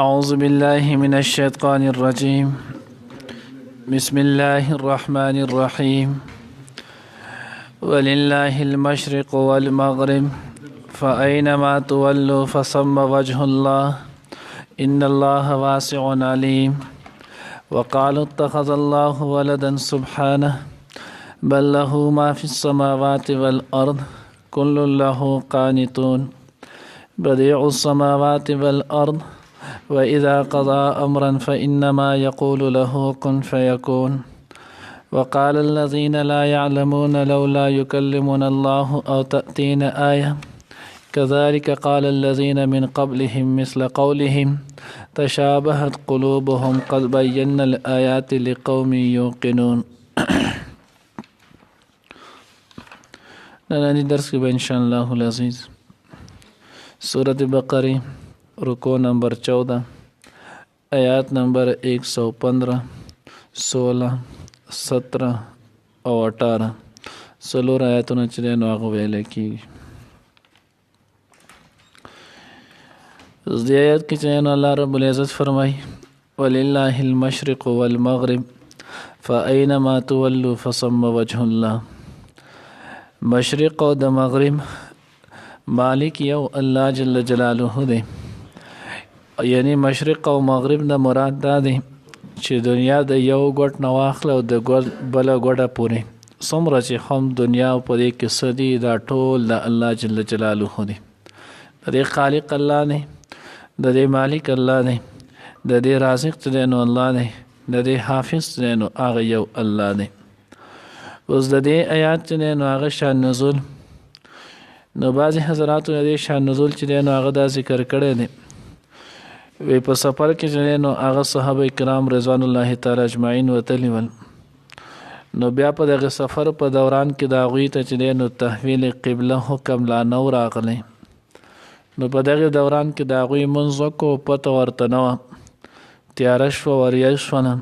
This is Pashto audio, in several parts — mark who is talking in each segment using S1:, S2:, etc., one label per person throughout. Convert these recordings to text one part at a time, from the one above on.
S1: أعوذ بالله من الشيطان الرجيم. بسم الله الرحمن الرحيم. ولله المشرق والمغرب فأينما تولوا فثم وجه الله إن الله واسع عليم. وقالوا اتخذ الله ولدا سبحانه بل له ما في السماوات والأرض كل له قانتون بديع السماوات والأرض وإذا قضى أمرا فإنما يقول له كن فيكون. وقال الذين لا يعلمون لولا يكلمنا الله أو تأتينا آية كذلك قال الذين من قبلهم مثل قولهم تشابهت قلوبهم قد بينا الآيات لقوم يوقنون. ننني درس کې به ان شاء الله العزیز سورۃ بقره رکو نمبر 14 آیات نمبر 115 16 17 او 18 څلور آیاتونه چې نو هغه ویل کېږي. دې آیات کې چې نو الله رب العزت فرمایي ولله المشرق والمغرب فأينما تولوا فثم وجه الله. مشرق او د مغرب مالک یو الله جل جلاله دی. یعنی مشرق او مغرب نه مراد دا دی چې دنیا د یو ګوټ نه واخله او د بل ګوټه پورې څومره چې هم دنیا په دې کې سدي دا ټول د الله جل جلاله دی. د دې خالق الله دی، د دې مالک الله دی، د دې رازق دی نو الله دی، د دې حافظ دی نو هغه یو الله دی. اوس د دې آیات چې نو هغه شان نزول نو بعضې حضراتو د دې شان نزول چې دی نو هغه دا ذکر کړی دی. وی په سفر کې چې نو هغه صحابه کرام رضوان الله تعالی اجمعین وتلی ول نو بیا په دغه سفر په دوران کې د هغوی ته چې دی نو تحویل قبله حکم لا نو راغلی. نو په دغه دوران کې د هغوی منځ وکړو پته ورته نه وه، تیاره شوه وریځ شوله.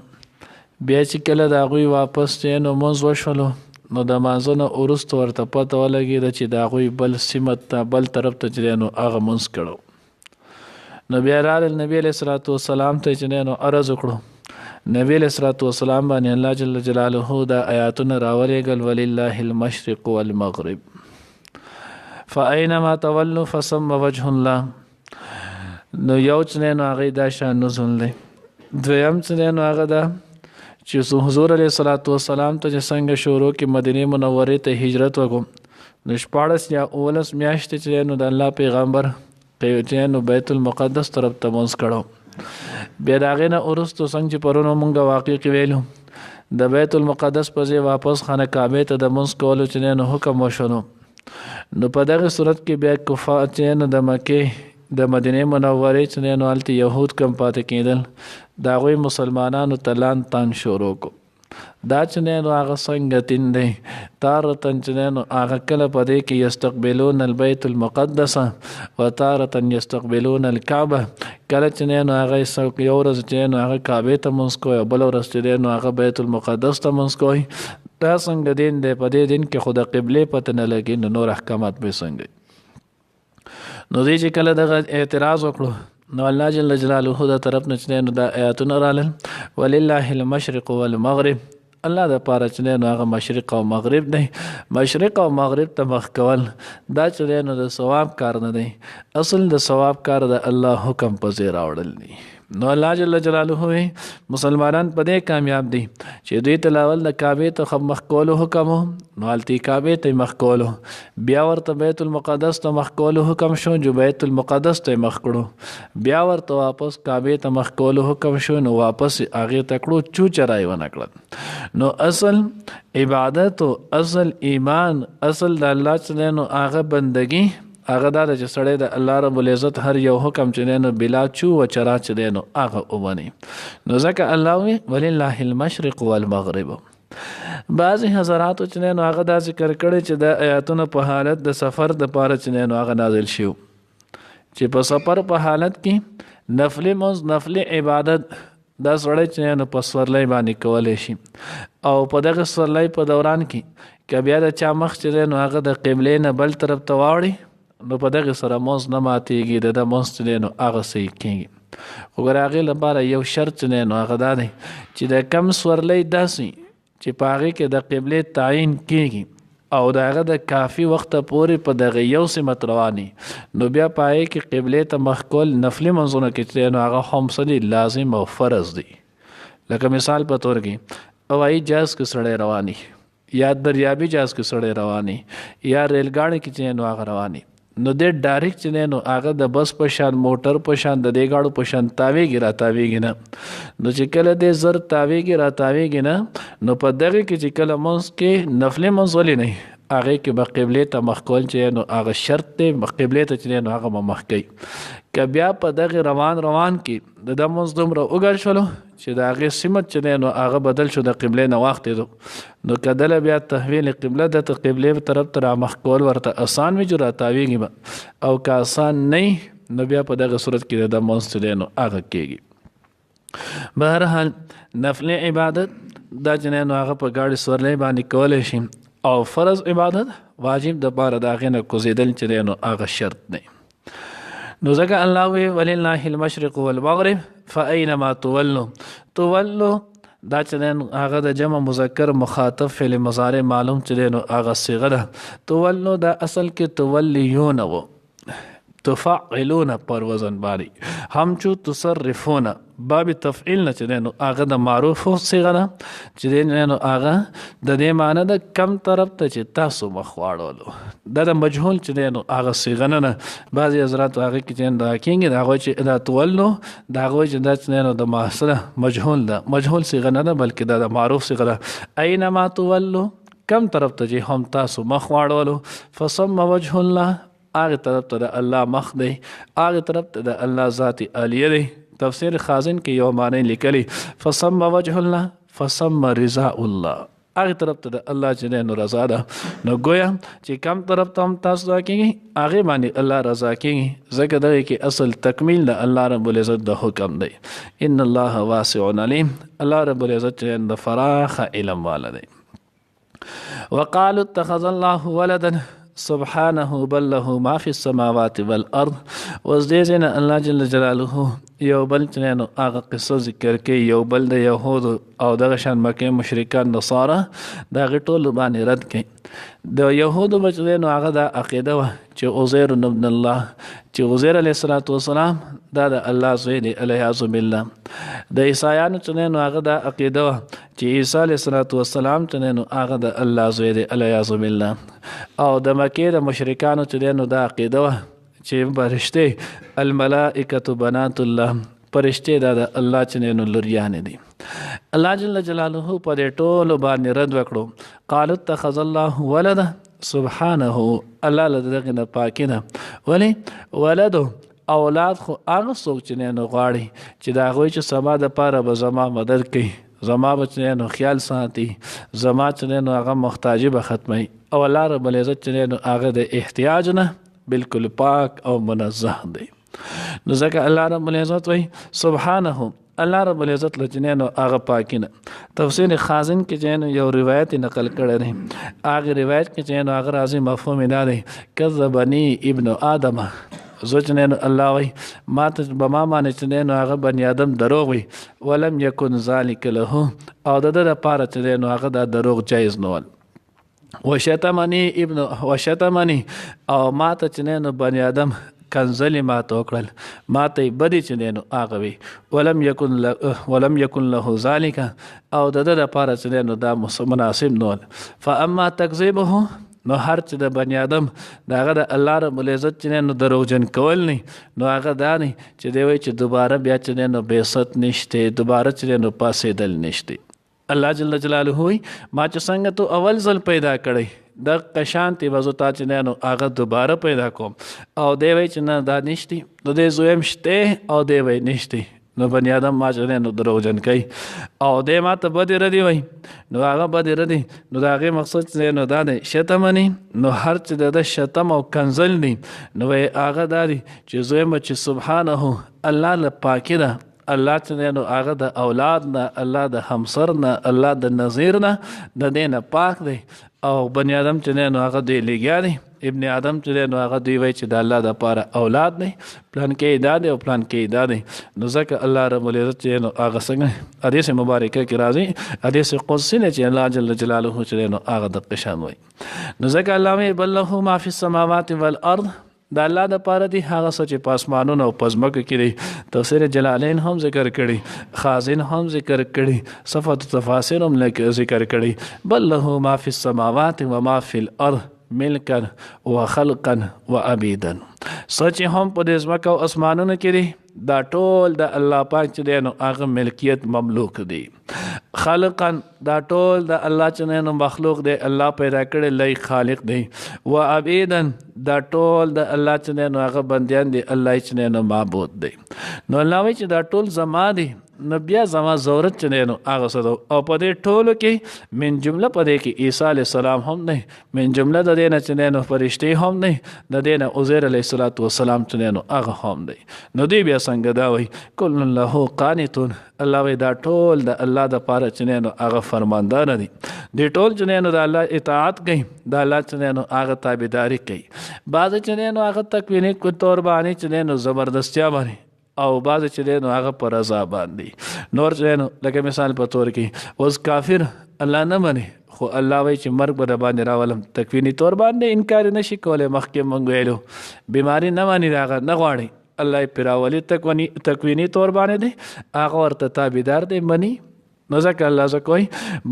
S1: بیا چې کله د هغوی واپس چې نو منځ وشولو نو د مانځه نه وروسته ورته پته ولګېده چې د هغوی بل سیمه ته بل طرف ته چې دی نو هغه منځ کړو. نو بیا راغلل نبي علیه الصلاة والسلام ته چې نو عرض وکړو. نبي علیه الصلاة والسلام باندې الله جل جلاله دا آیاتونه راولېږل ولله المشرق والمغرب فأینما تولوا فثم وجه الله. نو یو چې نو هغې دا شان نزول دی. دویم چې نو هغه دا چې حضور علیه الصلاة والسلام ته چې څنګه شروع کې مدینې منورې ته هجرت وکړو نو 14 یا 19 میاشتې چې نو د الله پیغمبر نو بیت المقدس طرف ته منځ کړو. بیا د هغې نه وروستو څنګه چې پرونو مونږ واقع کې ویلو د بیت المقدس په ځای واپس خانه کعبې ته د منځ کولو چې نو حکم وشو. نو په دغه صورت کې بیا کفار چې نو د مکې د مدینې منورې چې نو هلته یهود کم پاتې کېدل د هغوی مسلمانانو ته لان تان شروع کو. دا چې نو هغه څنګه تین دی تارتن چې نو هغه کله په دې کې یستقبلون البیت المقدس و تارتن یستقبلون الکعبه. کله چې نو هغه یو ورځ چې نو هغه کعبې ته منځ کوي او بله ورځ چې نو هغه بیت المقدس ته منځ کوي. دا څنګه دین دی؟ په دې دین کې خو د قبلې پته نه لګي نو نور احکامات به څنګه. نو دې چې کله دغه اعتراض وکړو نو الله جل جلاله د طرف نه چې نو دا آیاتونه رالل ولله المشرق والمغرب. الله د پاره چې نو هغه مشرق او مغرب دی. مشرق او مغرب ته مخ کول دا چې نو د ثواب کار نه دی، اصل د ثواب کار د الله حکم په ځای راوړل دی. نو الله جل جلاله مسلمانان په دې کامیاب دي چې دوی تلاول د کعبې ته مخ کولو حکم نو هلته کعبې ته مخ کولو، بیا ورته بیت المقدس ته مخ کولو حکم شو جو بیت المقدس ته مخ کړو، بیا ورته واپس کعبې ته مخ کولو حکم شو نو واپس هغې ته کړو چو چرای ونه کړل. نو اصل عبادت او اصل ایمان اصل د الله چې نو هغه بندگی هغه دا چې سړی د الله رب العزت هر یو حکم چې نو بلا چو و چرا چې نو هغه ومني. نو ځکه الله وی ولله المشرق والمغرب. بعضې حضراتو چې نو هغه دا ذکر کړی چې د آیاتونه په حالت د سفر د پاره چې نو هغه نازل شو چې په سفر په حالت کې نفلي منځ نفلي عبادت دا سړی چې نو په سورلی باندې کولی شي او په دغه سورلی په دوران کې که بیا د چا مخ چې نو هغه د قبلې نه بل طرف ته واوړي نو په دغه سره مونځ نه ماتېږي، د ده مونځ چې دی نو هغه صحیح کېږي. خو ګوره هغې لپاره یو شرط چې دی نو هغه دا دی چې د کم سورلی داسې چې په هغې کې د قبلې تعین کېږي او د هغه د کافي وخته پورې په دغه یو سمت رواني نو بیا په هغې کې قبلې ته مخ کول نفلي منځونه کې چې دی نو هغه هم څه دي لازم او فرض دی. لکه مثال په طور کې هوایي جهاز کې سړی رواني یا دریابي جهاز کې سړی رواني یا ریلګاړي کې چې نو هغه رواني نو د ډایرکټ چې دی نو هغه د بس په شان موټر په شان د دې ګاړو په شان تاویږي را تاویږي نه نو چې کله دې زر تاویږي را تاویږي نه نو په دغه کې چې کله منځ کې نفلي منځ ولې نه هغې کې به قبلې ته مخ کول چې نو هغه شرط دی قبلې ته چې نو هغه به مخ کوي. که بیا په دغه روان کې د منځ دومره اوږد شولو چې د هغې سمت چې دی نو هغه بدل شو د قبلې نه واختېدو نو که دله بیا تحویل قبله ده ته قبلې طرف ته رامخ کول ورته اسان وي چې را تاویږي به او که اسان نه نو بیا په دغه صورت کې د منځ چې دی نو هغه کېږي. بهرحال نفلي عبادت دا چې نو هغه په ګاډي سورلی باندې کولی شي او فرض عبادت واجب د پاره د هغې نه کوزېدل چې دی نو هغه شرط دی. نو ځکه الله وی ولله المشرق والمغرب فاینما تولوا دا چې دی هغه د جمع مذکر مخاطب فعل مضارع معلوم چې دی نو هغه صیغه ده. تولو دا اصل کې تولیون و تفعلون پر وزن باندې هم چو تصرفون باب تفعیل نه چې دی نو هغه د معروف صیغه ده چې دی نو هغه د دې معنی د کم طرف ته چې تاسو مخ واړولو دا د مجهول چې دی نو هغه صیغه نه بعضې حضرات هغې کې چې دا کېږي د هغوی چې دا تولو د هغوی چې دا چې نو د محصله مجهول ده مجهول صیغه نه ده بلکې دا د معروف صیغه ده. اینما تولو کم طرف ته چې هم تاسو مخ واړولو فثم وجه الله هغه طرف ته د الله مخ دی هغه طرف ته د الله ذات عالیه دی. تفسیر خازن کې یو معنی لیکلی فثم وجه الله فثم رضا الله هغه طرف ته د الله چې دی نو رضا ده نو گویا چې کم طرف ته هم تاسو دا کېږي هغې باندې الله رضا کېږي ځکه دغې کې اصل تکمیل د الله رب العزت د حکم دی. ان الله واسع علیم الله رب العزت چې د فراخ علم والا دی. وقالوا اتخذ الله ولدا سبحانه بل له ما في السماوات والارض وز دې ځای نه الله جل جلاله یو بل چې نو هغه قصه ذکر کوي یو بل د یهودو او دغه شان مکې مشرکان نصارا د هغې ټولو باندې رد کوي. د یهودو به چې نو هغه دا عقیده وه چې عزیر ابن الله چې عزیر علیه الصلاة والسلام دا د الله زوی دی الیعاذ بالله. د عیسایانو چې نو هغه دا عقیده وه چې عیسی علیه الصلاة والسلام چې نو هغه د الله زوی دی الیعاذ بالله. او د مکې د مشرکانو چې نو دا عقیده وه چې فرشتې الملائکة بنات الله فرشتې دا د الله چې نو لوریانې دي. الله جل جلاله په دې ټولو باندې رد وکړو. قالوا اتخذ الله ولدا سبحانه الله له دغه نه پاکي ده ولې ولدو اولاد خو هغه څوک چې نو غواړي چې د هغوی چې سبا دپاره به زما مدد کوي زما به چې نو خیال ساتي زما چې نو هغه محتاجي به ختموي او الله رب العزت چې نو هغه د احتیاج نه بالکل پاک او منزه دی. نو ځکه الله رب العزت وایي سبحانه الله رب العزت له چې نو هغه پاکي نه. تفسیر خازن کې چې نو یو روایت نقل کړی دی هغه روایت کې چې نو هغه راځي مفهوم دا دی کذبني ابن آدم زه چې نو الله وایي ما ته به ما باندې چې نو هغه بني آدم دروغ وي ولم یکن ذلک له او د ده دپاره چې نو هغه دا دروغ جایز نه ول. وشتمني او ما ته چې نو بني آدم کنزلې ما ته وکړل ما ته یې بدې چې دی نو هغه وي ولم یکن له ذلک او د ده دپاره چې دی نو دا مناسب نه ول. فاما تکذیبه نو هر چې د بني آدم د هغه د الله رب العزت چې نو دروغجن کول نه نو هغه دا نه چې دی وایي چې دوباره بیا چې دی نو بعثت نشته دوباره چې دی نو پاسېدل نشته. الله جل جلاله وایي ما چې څنګه تو اول ځل پیدا کړی د قشانتی وزو تا چې نو هغه دوباره پیدا کوم او دی وایي چې نه دا نشتی نو دی زویم شته او دی وایي نشتی نو بني آدم ما چې نو دروغجن کوي او دی ما ته بدې ردي وایي نو هغه بدې ردي نو د هغې مقصد چې نو دا دی شتمني نو هر چې د شتم او کنزل دی نو وایي هغه دا دی چې زویم چې سبحانه الله له پاکي ده الله چې نو هغه د اولاد نه الله د همسر نه الله د نظیر نه د دې نه پاک دی او بني آدم چې نو هغه دی لګیا دی ابن آدم چې دی نو هغه دوی وایي چې د الله دپاره اولاد دی پلان کې دا دی او پلان کې دا دی نو ځکه الله رب العزت چې نو هغه څنګه حدیث مبارکه کې راځي حدیث قدسي نه چې الله جل جلاله چې دی نو هغه دقه شان وایي نو ځکه الله وایي بل له ما فی السماوات والارض د الله دپاره دی هغه څه چې په اسمانونو او په ځمکو کې دی تفسیر جلالین هم ذکر کړي خازن هم ذکر کړي صفات تفاسیر هم ذکر کړي بل له ما فی السماوات و ما فی الارض ملکا و خلقا و عبیدا سچ هم په دې ځمکه او اسمانونو کې دی دا ټول د الله پاک چې دی نو هغه ملکیت مملوک دی خلقا دا ټول د الله چې نو مخلوق دی الله پیدا کړی لای خالق دی و عبیدا دا ټول د الله چې نو هغه بندیان دی الله چې نو معبود دی نو الله وایي چې دا ټول زما دی نو بیا زما ضرورت چې نو هغه څه او په دې ټولو کې من جمله په دې کې عیسی علیه السلام هم دی من جمله د دې نه چې نو فرشتې هم دی د دې نه عزیر علیه السلام چې نو هغه هم دی نو دوی بیا څنګه دا وایي کل له قانتون الله وایي دا ټول د الله دپاره چې نو هغه فرماندار دي دې ټول چې نو د الله اطاعت کوي د الله چې نو هغه تابعداري کوي بعض چې نو هغه تکویني طور باندې چې نو زبردستیا باندې او بعض چې دی نو هغه پر رضا باندې نور چې نو لکه مثال په طور کې اوس کافر الله نه مني خو الله وایي چې مرګ به باندې راولم تکویني طور باندې انکار نشي کولی مخکې مونږ ویلو بیماری نه مانی هغه نه غواړي الله یې پراولي تکویني طور باندې دی هغه ورته تابعدار دی مني نو ځکه الله څه کوي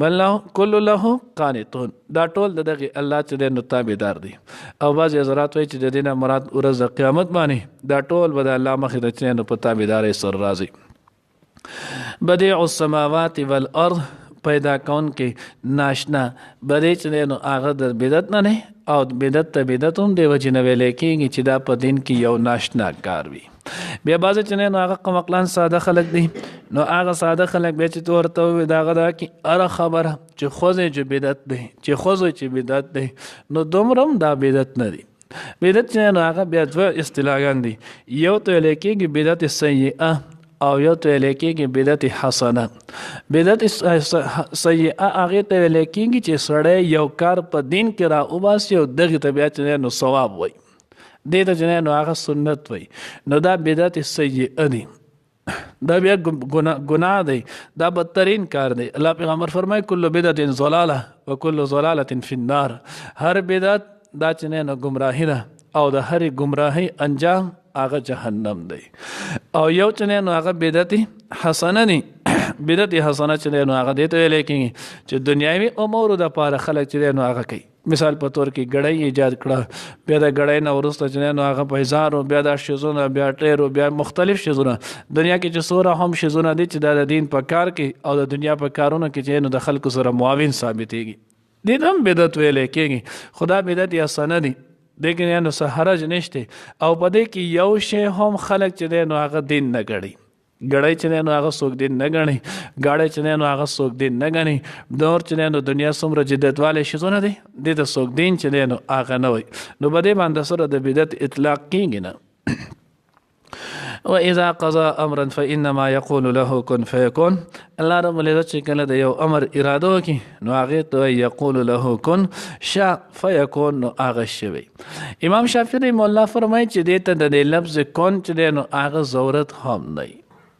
S1: بل له کل له قانتون دا ټول دغه الله چې دی نو تابعدار دی او بعضې حضرات وایي چې د دې نه مراد ورځ د قیامت باندې دا ټول به د الله مخې ته چې نو په تابعدارۍ سره راځي بدیع السماوات والارض پیدا کون کې ناشنا بدې چې دی نو هغه د بدعت نه نه او بدعت ته بدعت هم دی وجې نه ویلی کېږي چې دا په دین کې یو ناشنا کار وي بیا بعضې چې نو هغه قمقلان ساده خلک دي نو هغه ساده خلک بیا چې تو ورته ووایي د هغه دا کې هره خبره چې خوځی چې بدعت دی چې خوځی چې بدعت دی نو دومره هم دا بدعت نه دی بدعت چې نو هغه بیا دوه اصطلاحان دي یو ته ویلی کېږي بدعت سیئه او یو ته ویلی کېږي بدعت حسنه بدعت سیئه هغې ته ویلی کېږي چې سړی یو کار په دین کې را وباسي او دغې ته بیا چې نو ثواب وایي دې ته چې نو هغه سنت وایي نو دا بدعت سیئه دی دا بیا گناه دی دا بدترین کار دی الله پیغمبر فرمایي کل بدعت ضلاله و کل ضلاله فی النار هر بدعت دا چې نو گمراهي ده او د هرې گمراهي انجام هغه جهنم دی او یو چې نو هغه بدعت حسنه دی بدعت حسنه چې نو هغه دې ته ویلی کېږي چې دنیاوي امورو دپاره خلک چې نو هغه کوي مثال په طور کې ګړۍ ایجاد کړه بیا د ګړۍ نه وروسته چې نو هغه پیزارو بیا دا شیزونه بیا ټیرو بیا مختلف شیزونه دنیا کې چې څومره هم شیزونه دي چې د دین په کار کې او د دنیا په کارونو کې چې نو د خلکو سره معاون ثابتېږي دې هم بدعت ویلی کېږي خدا بدعت حسنه دی دې کې نو څه حرج نشته او په دې کې یو شی هم خلک چې دی نو هغه دین نه ګڼي ګړی چې نو هغه څوک دین نه ګڼي ګاډی چې نو هغه څوک دین نه ګڼي نور چې نو دنیا څومره جدت والی شیزونه دی دې ته څوک دین چې نو هغه نه وایي نو په دې باندې سره د بدعت اطلاق کېږي نه وإذا قضى أمرا فإنما يقول له كن فيكون الله رب العزت چې کله د یو امر اراده وکړي نو هغې ته یقول له کن شا فیکون نو هغه شوی امام شافعي رحمه الله فرمایي چې دې ته د دې لفظ کن چې دی نو هغه ضرورت هم نه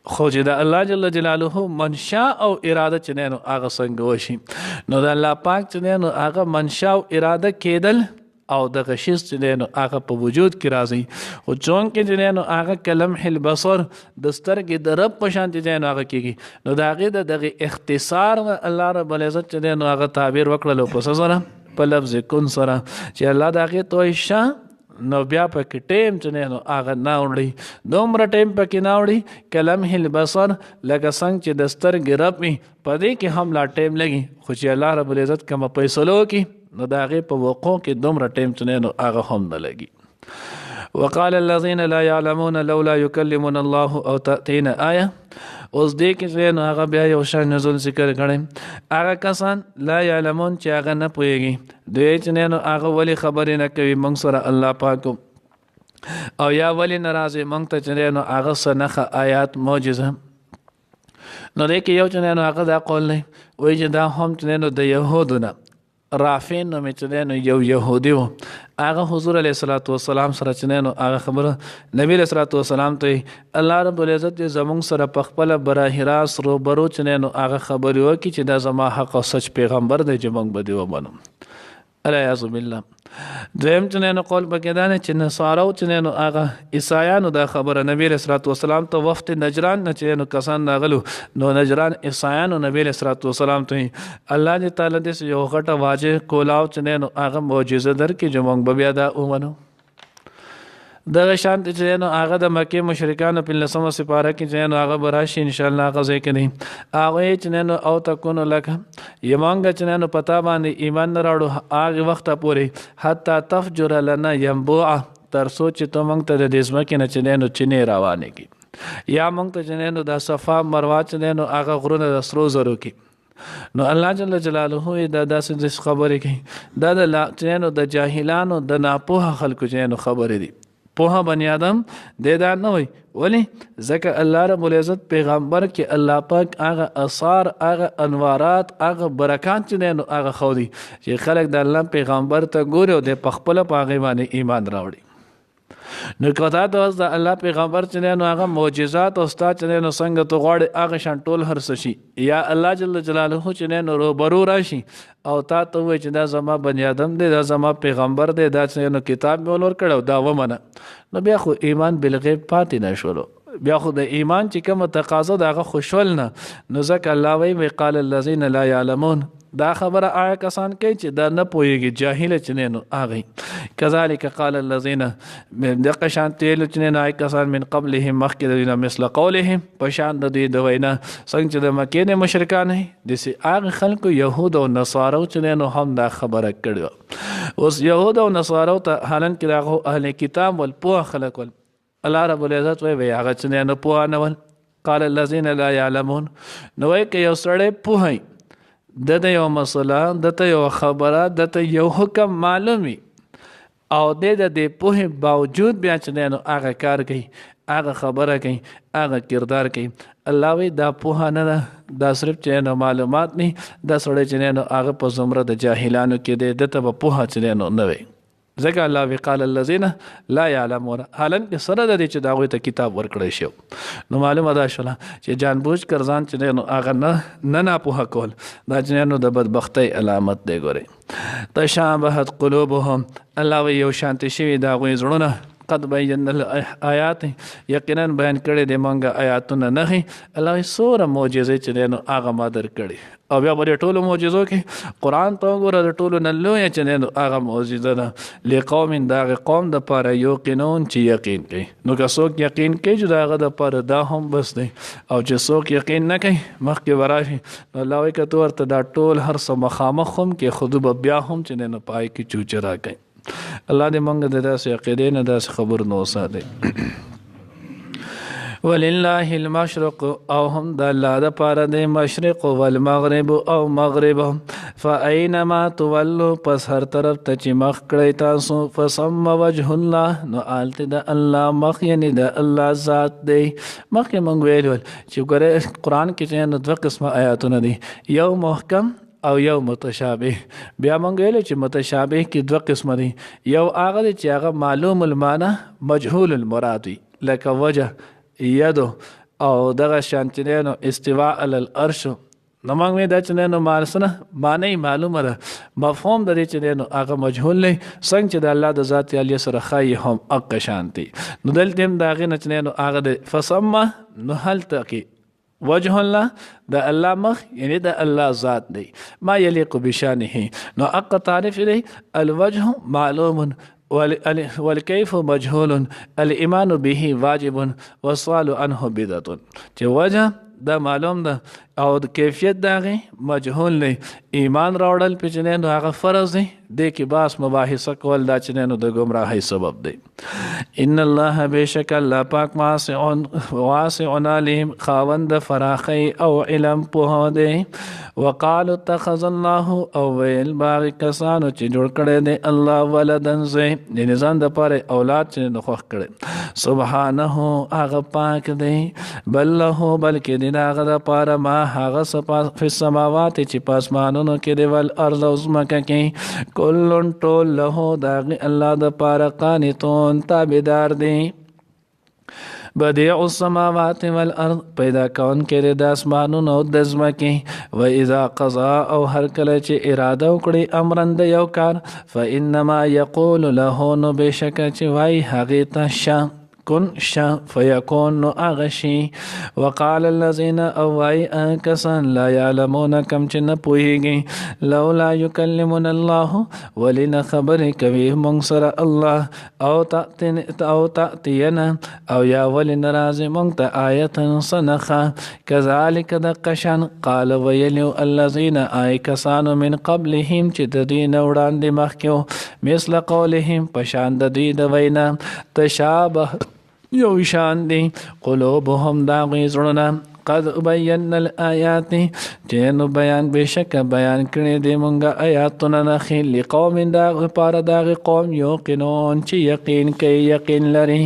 S1: خو چې د الله جل جلاله منشا او اراده چې نو هغه څنګه وشي نو د الله پاک چې نو هغه منشا او اراده کېدل او دغه شیز چې نو هغه په وجود کې راځي خو چونکې چې نو هغه کلمح البصر د سترګې د رب په شان چې نو هغه کېږي نو د هغې د دغې اختصار الله رب العزت چې نو هغه تعبیر وکړلو په څه سره په لفظ کن سره چې الله د هغې ته وایي شه نو بیا پکې ټیم چې نو هغه نه وړي دومره ټیم پکې نه وړي کلمح البصر لکه څنګه چې د سترګې رب وي په دې کې هم لا ټیم لګي خو چې الله رب العزت کومه فیصلو وکړي نو د هغې په وقوع کې دومره ټیم چې نو هغه هم نه لګي وقال الذين لا يعلمون لولا يكلمنا الله او تأتينا آية اوس دې کې نو هغه بیا یو شان نزول ذکر کړی هغه کسان لا يعلمون چې هغه نه پوهېږي دوی چې نو هغه ولې خبرې نه کوي موږ سره الله پاکو او یا ولې نه راځي موږ ته چې نو هغه څه نښه آیات معجزه نو دې کې یو چې نو هغه دا قول دی وایي چې دا هم چې نو د یهودو نه رافع نومې چې دی نو یو یهودي و هغه حضور علیه الصلاۃ والسلام سره چې نو هغه خبره نبی علیه الصلاۃ والسلام ته الله رب العزت زمونږ سره په خپل براه راست روبرو چې نو هغه خبرې وکړي چې دا زما حق او سچ پیغمبر دی چې موږ به دی ومنو الیاذ بالله. دویم چې نو قول پکې دا نه چې نصارو چې نو هغه عیسایانو دا خبره نبی علیه الصلاۃ والسلام ته وفد نجران نه چې نو کسان راغلو نو نجران عیسایانو نبی علیه الصلاۃ والسلام ته الله دې تعالی دې یو غټه واجه کولاو چې نو هغه معجزه درکې چې موږ به بیا دا ومنو. دغه شان چې نو هغه د مکه مشرکانو په 19 سپاره کې چې نو هغه براشي ان شاء الله هغه ځای کې نه هغه چې نو او تکونو لکه یمانګه چې نو پتا باندې ایمان نه راړو هغه وخت پورې حتی تفجر لنا ينبوع تر سوچ ته موږ ته د دې ځمکې نه چې نو چینه روانه کی یا موږ ته چې نو د صفا مروه چې نو هغه غرونه د سرو زرو کې نو الله جل جلاله دا داسې خبرې کوي دا د چې نو د جاهلانو د ناپوه خلکو چې نو خبرې دي. پوها بنی آدم دې دا نه وي ولی ځکه الله رب العزت پیغمبر کې الله پاک هغه اثار هغه انوارات هغه برکات چې نو هغه خو دي چې خلک د الله پیغمبر ته ګوري او د خپل په هغه باندې ایمان راوړي. نو کته د الله پیغمبر چې نو هغه معجزات او استاد چې نو څنګه تو غواړي هغه شان ټول هر څه شي یا الله جل جلاله چې نو روبرو راشي او تا ته وای چې دا زما بنی آدم دی دا زما پیغمبر دی دا چې نو کتاب مې ولور کړو دا ومنه نو بیا خو ایمان بالغیب پاتې نه شولو بیا خو د ایمان چې کوم تقاضا دغه خوشول نه نو ځکه الله وی قال الذين لا يعلمون دا خبره آیا کسان کوي چې دا نه پوهیږي جاهل چې نو هغه کذالک قال الذين دغه شان تل چې نه آیا کسان من قبلهم مخکې مثل قولهم په شان د دې د وینا څنګه چې د مکې نه مشرکان دي سي هغه خلکو يهود او نصارو چې نو هم دا خبره کړو اوس يهود او نصارو ته حالن کې راغو اهل کتاب ول پوه خلک ول الله رب العزت وی هغه چې نه پوه نه ول قال الذين لا يعلمون نو وی کې یو سړی پوهی دته یو مسله دته یو خبره دته یو حکم معلومي او د دې په باوجود بیا چې نو هغه کار کوي هغه خبره کوي هغه کردار کوي الله وی دا په نه دا صرف چې نو معلومات نه دا سړی چې نو هغه په زمره د جاهلانو کې د دته په چې نو نه وي ځکه الله وی قال الذين لا يعلمون حالن کې سره د دې چې دا غوي ته کتاب ورکړی شو نو معلومه ده شوله چې جان بوج کرزان چې نو هغه نه په کول دا چې نو د بدبختی علامت دی ګوري تشابهت قلوبهم الله وی یو شانت شوی دا غوي زړونه قد بینا الآیات یقینا بیان کړي د مونږه آیاتونه نه الله سوره معجزه چې نو هغه مادر کړي او بیا په ټولو معجزو کې قران ته وګوره د ټولو نه لوی چې نو هغه معجزه ده لقوم دا قوم د پاره یقینون چې یقین کوي نو که څوک یقین کوي چې دا هغه د پاره دا هم بس دی او چې څوک یقین نه کوي مخکې وراشي نو الله وی کته ورته دا ټول هر څه مخامخ هم کې خود به بیا هم چې نه پای کې چوچرا کوي. الله دې مونږ د داسې عقیدې نه داسې خبر نو ساتي. ولله المشرق او هم د الله د پاره د مشرق والمغرب او مغرب فاینما تولوا پس هر طرف ته چې مخ کړی تاسو فسم وجه الله نو آلته د الله مخ یعنی د الله ذات دی. مخکې مونږ ویل چې ګوره قرآن کې چې نو دوه قسمه آیاتونه دي یو محکم او یو متشابه بیا مونږ ویل چې متشابه کې دوه قسمه دي یو هغه چې هغه معلوم المعنی مجهول المراد لکه وجه یدو او دغه شانتینو استواء علی العرش نو موږ دا چې نو مارسنه معنی معلومه ده مفهوم د دې چې نو هغه مجهول نه څنګه چې د الله د ذات علی سره خای هم اق شانتی نو دلته هم دا غي نه نو هغه د فسم نو هل تقي وجه الله د الله مخ یعنی د الله ذات دی ما یلیق بشانه نو اق تعریف له الوجه معلوم والكيف مجهول الايمان به واجب والسؤال عنه بدعه چې وجه دا معلوم ده او د کیفیت دغه مجهول نه ایمان راوړل پېژنې نو هغه فرض دی د کې باس مباحثه کول دا چې نو د گمراهۍ سبب دی. ان الله بشک الله پاک واسع علیم خاوند فراخی او علم په دی وقالو اتخذ الله او ویل باغ کسانو چې جوړ کړي دی الله ولدن زه د نظام د پاره اولاد چې نو خوښ کړي سبحانه هغه پاک دی بل له بلکې داغه د پاره ما هغه په سماوات چې پاسمانونو کې دی ول ارض او زمکه کې کلن ټول له داغه الله د پاره قانتون تابعدار دی بديع السماوات والارض پیدا کون کې د اسمانونو د زمکه و اذا قضا او هر کله چې اراده وکړي امرن د یو کار فانما يقول له نو بشک چې وای هغه ته شا کن شا فیکون نو اغشی وقال الذين اوای کسان لا يعلمون کم چې نه پوهیږي لولا يكلمنا الله ولنا خبر کوي مونږ سره الله او تاتینا او یا ولنا راز مونږ ته آیت سنخه كذلك دقشان قال ويلو الذين اي کسان من قبلهم چې د دین وړاندې مخکیو مثل قولهم پشان د دې د وینا تشابه یو شان دی قلوبهم داغی زړونه قد بینا الآیات جنو بیان بشک بیان کړي دی مونږه آیاتونه نخي لقوم داغ پار داغ قوم یوقنون چې یقین کوي یقین لري